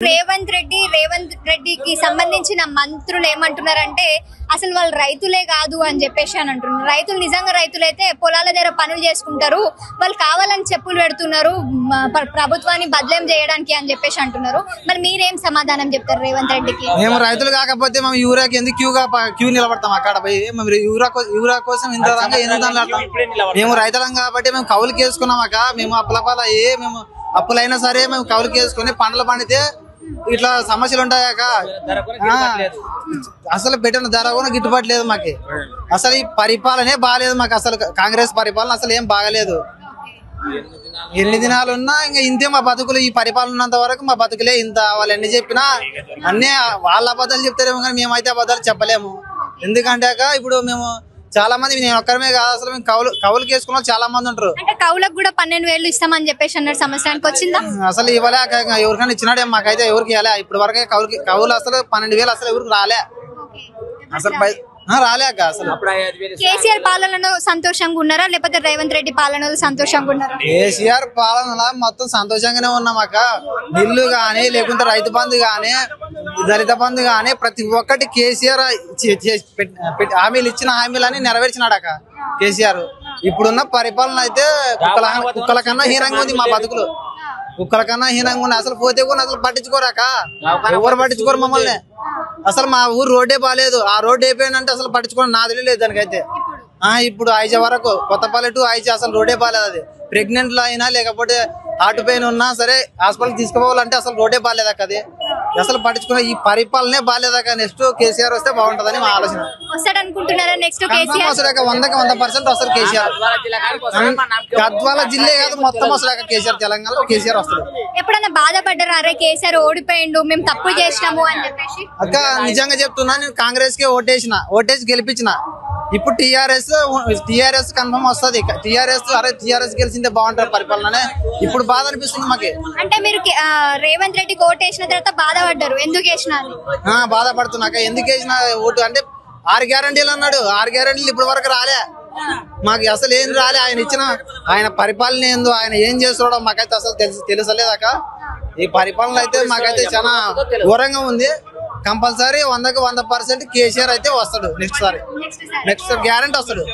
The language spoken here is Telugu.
రేవంత్ రెడ్డికి సంబంధించిన మంత్రులు ఏమంటున్నారంటే అసలు వాళ్ళు రైతులే కాదు అని చెప్పేసి అని అంటున్నారు. రైతులు నిజంగా రైతులైతే పొలాల దగ్గర పనులు చేసుకుంటారు, వాళ్ళు కావాలని చెప్పులు పెడుతున్నారు ప్రభుత్వాన్ని బదలేం చేయడానికి అని చెప్పేసి అంటున్నారు. మరి మీరేం సమాధానం చెప్తారు రేవంత్ రెడ్డికి? మేము రైతులు కాకపోతే మేము యూరియాకి ఎందుకు క్యూ నిలబడతాం అక్కడ పోయి? మేము యూరియా కోసం ఇంత మేము రైతులం కాబట్టి మేము కౌలుకి వేసుకున్నాం అక్క. మేము అప్పులపాల మేము అప్పులైనా సరే మేము కౌలుకి వేసుకుని పంటలు పండితే ఇట్లా సమస్యలు ఉంటాయాక అసలు పెట్టిన ధర కూడా గిట్టుబాటు లేదు మాకు. అసలు ఈ పరిపాలనే బాగాలేదు మాకు. అసలు కాంగ్రెస్ పరిపాలన అసలు ఏం బాగలేదు. ఎన్ని దినాలు ఉన్నా ఇంకా ఇంతే మా బతుకులు. ఈ పరిపాలన ఉన్నంత వరకు మా బతుకులే ఇంత. వాళ్ళు ఎన్ని చెప్పినా అన్నీ వాళ్ళ అబద్ధాలు చెప్తారేమో కానీ మేమైతే అబద్ధాలు చెప్పలేము. ఎందుకంటే ఇప్పుడు మేము చాలా మంది, నేను ఒక్కరమే కాదు, అసలు మేము కౌలుకి వేసుకున్న చాలా మంది ఉంటారు. అంటే కౌలకు కూడా 12,000 ఇస్తామని చెప్పేసి అన్నారు. సంవత్సరానికి వచ్చిందా? అసలు ఇవ్వలే. ఎవరికైనా ఇచ్చినాడే, మాకైతే ఎవరికి ఇవ్వలే. ఇప్పుడు వరకే కౌలు అసలు 12,000 అసలు ఎవరికి రాలే. అసలు రాలేక అసలు. కేసీఆర్ పాలనలో సంతోషంగా ఉన్నారా లేకపోతే రేవంత్ రెడ్డి పాలనలో సంతోషంగా ఉన్నారా? కేసీఆర్ పాలనలో మొత్తం సంతోషంగానే ఉన్నాం అక్క. నిల్లు గానీ లేకుంటే రైతు బంధు గానీ దళిత బంధు గానీ ప్రతి ఒక్కటి కేసీఆర్ హామీలు ఇచ్చిన హామీలన్నీ నెరవేర్చినాడు అక్క కేసీఆర్. ఇప్పుడున్న పరిపాలన అయితే కుక్కల కన్నా హీనంగా ఉంది మా బతుకులు. కుక్కల కన్నా హీనంగా ఉంది. అసలు పోతే కూడా అసలు పట్టించుకోరాక, ఎవరు పట్టించుకోరు మమ్మల్ని. అసలు మా ఊరు రోడ్డే బాగాలేదు. ఆ రోడ్డు అయిపోయిందంటే అసలు పట్టించుకోవడం నాది లేదు దానికైతే. ఇప్పుడు ఐజ వరకు కొత్తపల్లి టు ఐజ అసలు రోడ్డే బాగాలేదు. అది ప్రెగ్నెంట్ లో అయినా లేకపోతే హార్ట్ పెయిన్ ఉన్నా సరే హాస్పిటల్ తీసుకుపోవాలంటే అసలు రోడ్డే బాగాలేదక్క. అది అసలు పట్టించుకున్న ఈ పరిపాలనే బాగాలేదక్క. నెక్స్ట్ కేసీఆర్ వస్తే బాగుంటదని మా ఆలోచన. వస్తాడక్క 100% వస్తారు కేసీఆర్. గద్వాల జిల్లా కాదు మొత్తం వస్తాడక్క కేసీఆర్. తెలంగాణలో కేసీఆర్ వస్తాడు. ఎప్పుడన్నా బాధపడ్డారా అరే కేసీఆర్ ఓడిపోయిండు మేము తప్పు చేసినాము అని చెప్పేసి? అక్క నిజంగా చెప్తున్నా, నేను కాంగ్రెస్ కి ఓటేసి గెలిపించిన. ఇప్పుడు టీఆర్ఎస్ కన్ఫర్మ్ వస్తుంది. టీఆర్ఎస్ గెలిచిందే బాగుంటారు పరిపాలన. ఇప్పుడు బాధ అనిపిస్తుంది మాకు. అంటే మీరు రేవంత్ రెడ్డికి ఓటు వేసిన తర్వాత బాధపడ్డారు, ఎందుకు వేసినారు? బాధపడుతున్నాక ఎందుకు వేసిన ఓటు అంటే 6 గ్యారంటీలు అన్నాడు. 6 గ్యారంటీలు ఇప్పుడు వరకు రాలే మాకు. అసలు ఏం రాలే. ఆయన పరిపాలన ఏందో, ఆయన ఏం చేస్తున్నాడో మాకైతే అసలు తెలుసలేదాక. ఈ పరిపాలన అయితే మాకైతే చాలా ఘోరంగా ఉంది. కంపల్సరీ 100% కేసీఆర్ అయితే వస్తాడు. నెక్స్ట్ గ్యారంటీ వస్తాడు.